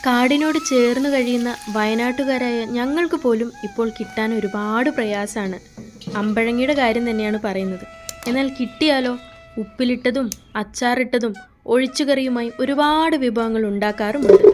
കാടിനോട് ചേർന്ന് കഴിയുന്ന വയനാട്ടുകാരായ ഞങ്ങൾക്ക് പോലും ഇപ്പോൾ കിട്ടാൻ ഒരുപാട് പ്രയാസമാണ്. അമ്പഴങ്ങിയുടെ കാര്യം തന്നെയാണ് പറയുന്നത്. എന്നാൽ കിട്ടിയാലോ ഉപ്പിലിട്ടതും അച്ചാറിട്ടതും ഒഴിച്ചുകറിയുമായി ഒരുപാട് വിഭവങ്ങൾ ഉണ്ടാക്കാറുമുണ്ട്.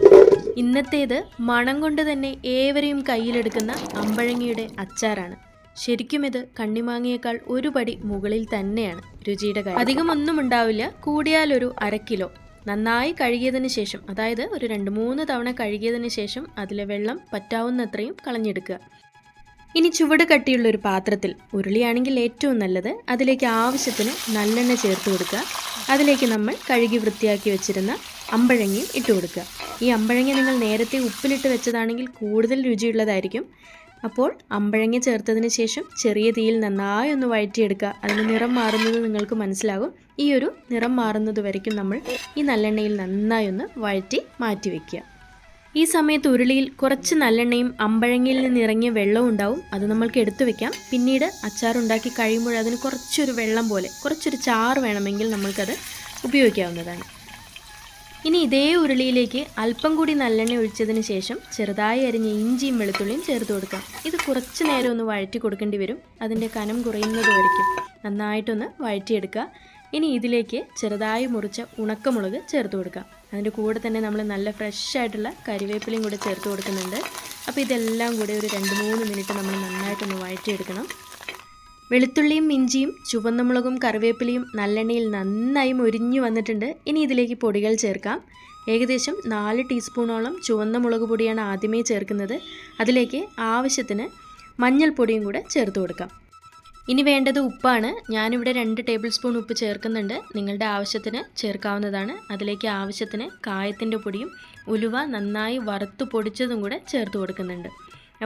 ഇന്നത്തേത് മണം കൊണ്ട് തന്നെ ഏവരെയും കയ്യിലെടുക്കുന്ന അമ്പഴങ്ങിയുടെ അച്ചാറാണ്. ശരിക്കും ഇത് കണ്ണിമാങ്ങയേക്കാൾ ഒരു പടി മുകളിൽ തന്നെയാണ് രുചിയുടെ കാര്യം. അധികമൊന്നും ഉണ്ടാവില്ല, കൂടിയാലൊരു 1/2 കിലോ നന്നായി കഴുകിയതിന് ശേഷം, അതായത് ഒരു 2-3 തവണ കഴുകിയതിന് ശേഷം അതിലെ വെള്ളം പറ്റാവുന്നത്രയും കളഞ്ഞെടുക്കുക. ഇനി ചുവട് കട്ടിയുള്ളൊരു പാത്രത്തിൽ, ഉരുളിയാണെങ്കിൽ ഏറ്റവും നല്ലത്, അതിലേക്ക് ആവശ്യത്തിന് നല്ലെണ്ണ ചേർത്ത് കൊടുക്കുക. അതിലേക്ക് നമ്മൾ കഴുകി വൃത്തിയാക്കി വെച്ചിരുന്ന അമ്പഴങ്ങയും ഇട്ട് കൊടുക്കുക. ഈ അമ്പഴങ്ങ നിങ്ങൾ നേരത്തെ ഉപ്പിലിട്ട് വെച്ചതാണെങ്കിൽ കൂടുതൽ രുചിയുള്ളതായിരിക്കും. അപ്പോൾ അമ്പഴങ്ങ ചേർത്തതിന് ശേഷം ചെറിയ തീയിൽ നന്നായി ഒന്ന് വഴറ്റിയെടുക്കുക. അതിന് നിറം മാറുന്നത് നിങ്ങൾക്ക് മനസ്സിലാകും. ഈ ഒരു നിറം മാറുന്നത് വരയ്ക്കും നമ്മൾ ഈ നല്ലെണ്ണയിൽ നന്നായി ഒന്ന് വഴറ്റി മാറ്റി വയ്ക്കുക. ഈ സമയത്ത് ഉരുളിയിൽ കുറച്ച് നല്ലെണ്ണയും അമ്പഴങ്ങയിൽ നിന്ന് ഇറങ്ങിയ വെള്ളവും ഉണ്ടാവും. അത് നമ്മൾക്ക് എടുത്തു വെക്കാം. പിന്നീട് അച്ചാറുണ്ടാക്കി കഴിയുമ്പോൾ അതിന് കുറച്ചൊരു വെള്ളം പോലെ, കുറച്ചൊരു ചാറ് വേണമെങ്കിൽ നമ്മൾക്കത് ഉപയോഗിക്കാവുന്നതാണ്. ഇനി ഇതേ ഉരുളിയിലേക്ക് അല്പം കൂടി നല്ലെണ്ണ ഒഴിച്ചതിന് ശേഷം ചെറുതായി അരിഞ്ഞ ഇഞ്ചിയും വെളുത്തുള്ളിയും ചേർത്ത് കൊടുക്കാം. ഇത് കുറച്ച് നേരം ഒന്ന് വഴറ്റി കൊടുക്കേണ്ടി വരും. അതിൻ്റെ കനം കുറയുന്നത് വരയ്ക്കും നന്നായിട്ടൊന്ന് വഴറ്റിയെടുക്കുക. ഇനി ഇതിലേക്ക് ചെറുതായി മുറിച്ച ഉണക്കമുളക് ചേർത്ത് കൊടുക്കാം. അതിൻ്റെ കൂടെ തന്നെ നമ്മൾ നല്ല ഫ്രഷ് ആയിട്ടുള്ള കരിവേപ്പിലയും കൂടെ ചേർത്ത് കൊടുക്കുന്നുണ്ട്. അപ്പോൾ ഇതെല്ലാം കൂടെ ഒരു 2-3 മിനിറ്റ് നമ്മൾ നന്നായിട്ടൊന്ന് വഴറ്റിയെടുക്കണം. വെളുത്തുള്ളിയും ഇഞ്ചിയും ചുവന്ന മുളകും കറിവേപ്പിലയും നല്ലെണ്ണയിൽ നന്നായി മൊരിഞ്ഞു വന്നിട്ടുണ്ട്. ഇനി ഇതിലേക്ക് പൊടികൾ ചേർക്കാം. ഏകദേശം 4 ടീസ്പൂണോളം ചുവന്ന മുളക് പൊടിയാണ് ആദ്യമേ ചേർക്കുന്നത്. അതിലേക്ക് ആവശ്യത്തിന് മഞ്ഞൾപ്പൊടിയും കൂടെ ചേർത്ത് കൊടുക്കാം. ഇനി വേണ്ടത് ഉപ്പാണ്. ഞാനിവിടെ 2 ടേബിൾ സ്പൂൺ ഉപ്പ് ചേർക്കുന്നുണ്ട്. നിങ്ങളുടെ ആവശ്യത്തിന് ചേർക്കാവുന്നതാണ്. അതിലേക്ക് ആവശ്യത്തിന് കായത്തിൻ്റെ പൊടിയും ഉലുവ നന്നായി വറുത്ത് പൊടിച്ചതും കൂടെ ചേർത്ത് കൊടുക്കുന്നുണ്ട്.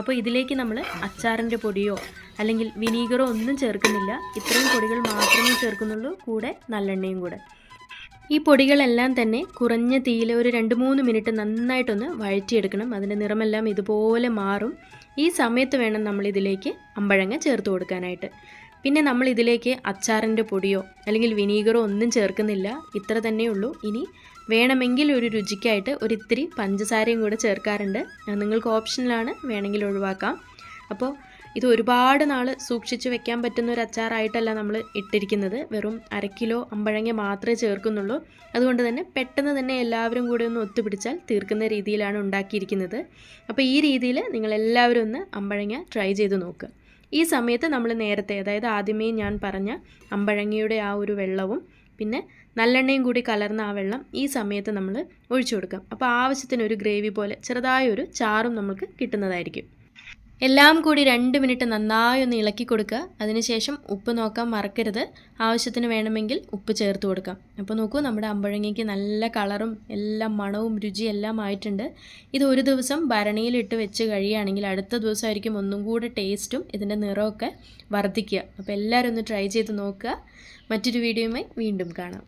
അപ്പോൾ ഇതിലേക്ക് നമ്മൾ അച്ചാറിൻ്റെ പൊടിയോ അല്ലെങ്കിൽ വിനീഗറോ ഒന്നും ചേർക്കുന്നില്ല. ഇത്രയും പൊടികൾ മാത്രമേ ചേർക്കുന്നുള്ളൂ, കൂടെ നല്ലെണ്ണയും കൂടെ. ഈ പൊടികളെല്ലാം തന്നെ കുറഞ്ഞ തീയിൽ ഒരു 2-3 മിനിറ്റ് നന്നായിട്ടൊന്ന് വഴറ്റിയെടുക്കണം. അതിൻ്റെ നിറമെല്ലാം ഇതുപോലെ മാറും. ഈ സമയത്ത് വേണം നമ്മളിതിലേക്ക് അമ്പഴങ്ങ ചേർത്ത് കൊടുക്കാനായിട്ട്. പിന്നെ നമ്മൾ ഇതിലേക്ക് അച്ചാറിൻ്റെ പൊടിയോ അല്ലെങ്കിൽ വിനീഗറോ ഒന്നും ചേർക്കുന്നില്ല. ഇത്ര തന്നെയുള്ളൂ. ഇനി വേണമെങ്കിൽ ഒരു രുചിക്കായിട്ട് ഒരിത്തിരി പഞ്ചസാരയും കൂടെ ചേർക്കാറുണ്ട്. നിങ്ങൾക്ക് ഓപ്ഷനിലാണ്, വേണമെങ്കിൽ ഒഴിവാക്കാം. അപ്പോൾ ഇത് ഒരുപാട് നാൾ സൂക്ഷിച്ച് വെക്കാൻ പറ്റുന്ന ഒരു അച്ചാറായിട്ടല്ല നമ്മൾ ഇട്ടിരിക്കുന്നത്. വെറും 1/2 കിലോ അമ്പഴങ്ങ മാത്രമേ ചേർക്കുന്നുള്ളൂ. അതുകൊണ്ട് തന്നെ പെട്ടെന്ന് തന്നെ എല്ലാവരും കൂടി ഒന്ന് ഒത്തുപിടിച്ചാൽ തീർക്കുന്ന രീതിയിലാണ് ഉണ്ടാക്കിയിരിക്കുന്നത്. അപ്പോൾ ഈ രീതിയിൽ നിങ്ങളെല്ലാവരും ഒന്ന് അമ്പഴങ്ങ ട്രൈ ചെയ്ത് നോക്കുക. ഈ സമയത്ത് നമ്മൾ നേരത്തെ, അതായത് ആദ്യമേ ഞാൻ പറഞ്ഞ അമ്പഴങ്ങയുടെ ആ ഒരു വെള്ളവും പിന്നെ നല്ലെണ്ണയും കൂടി കലർന്ന ആ വെള്ളം ഈ സമയത്ത് നമ്മൾ ഒഴിച്ചു കൊടുക്കാം. അപ്പോൾ ആവശ്യത്തിന് ഒരു ഗ്രേവി പോലെ ചെറുതായൊരു ചാറും നമുക്ക് കിട്ടുന്നതായിരിക്കും. എല്ലാം കൂടി 2 മിനിറ്റ് നന്നായി ഒന്ന് ഇളക്കി കൊടുക്കുക. അതിനുശേഷം ഉപ്പ് നോക്കാൻ മറക്കരുത്. ആവശ്യത്തിന് വേണമെങ്കിൽ ഉപ്പ് ചേർത്ത് കൊടുക്കാം. അപ്പോൾ നോക്കൂ, നമ്മുടെ അമ്പഴങ്ങയ്ക്ക് നല്ല കളറും എല്ലാം മണവും രുചിയും എല്ലാം ആയിട്ടുണ്ട്. ഇത് ഒരു ദിവസം ഭരണിയിലിട്ട് വെച്ച് കഴിയുകയാണെങ്കിൽ അടുത്ത ദിവസമായിരിക്കും ഒന്നും കൂടെ ടേസ്റ്റും ഇതിൻ്റെ നിറമൊക്കെ വർദ്ധിക്കുക. അപ്പോൾ എല്ലാവരും ഒന്ന് ട്രൈ ചെയ്ത് നോക്കുക. മറ്റൊരു വീഡിയോയുമായി വീണ്ടും കാണാം.